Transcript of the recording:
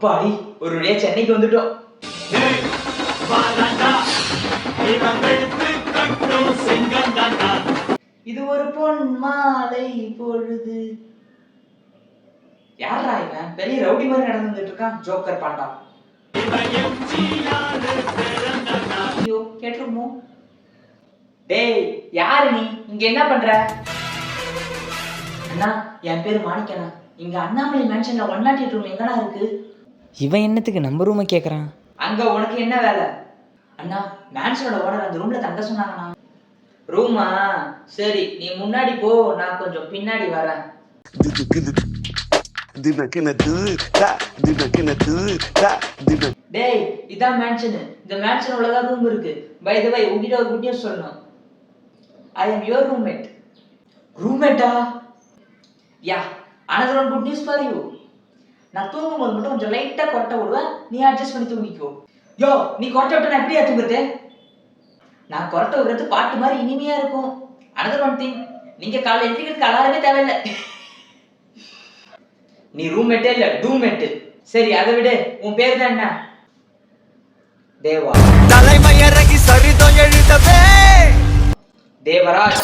அப்பாடி ஒரு வழியா சென்னைக்கு வந்துட்டோம். இது ஒரு பொன் மாலை பொழுது. யாரா இவன்? பெரிய ரவுடி மாதிரி நடந்துட்டு இருக்கான். ஜோக்கர் பாண்டா. ஐயோ கேட்டுருமோ? டேய் யாரு நீ? இங்க என்ன பண்ற? அண்ணா என் பேரு மாணிக்கண்ணா. இங்க அண்ணாமலை மேன்ஷன்ல 108 ரூம் எங்கடா இருக்கு? இவன் என்னத்துக்கு நம்ம ரூமை கேட்குறான்? அங்க உனக்கு என்ன வேலை? அண்ணா மேன்ஷனோட ஓனர் அந்த ரூம்ல தங்க சொன்னாங்கண்ணா. ரூமா? சரி நீ முன்னாடி போ, நான் கொஞ்சம் பின்னாடி வரேன். டேய் இதான் மேன்ஷன். இந்த மேன்ஷன் உள்ளதான் ரூம் இருக்கு. பை தி வே உன்கிட்ட ஒரு குட் நியூஸ் சொல்லணும். I am your roommate. ரூம்மேட்டா? Yeah another one good news for you. நான் தூங்கும்போது மட்டும் கொஞ்சம் லைட்டா கொட்டை விடுவேன். நீ அட்ஜஸ்ட் பண்ணி தூங்கிக்கோ. யோ நீ கொட்டை விட்டு நான் எப்படியா தூங்குறது? நான் கொட்டை விடுறது பாட்டு மாதிரி இனிமையா இருக்கும். another one thing, நீங்க காலைல எந்திரிக்கிறதுக்கு அலாரமே தேவையில்லை. நீ ரூம்மேட்டே இல்ல டூம்மேட். சரி அதை விடு, உன் பேர் தான் என்ன? தேவா. தலைமையரகி சரிதம் எழுதவே தேவராஜ்.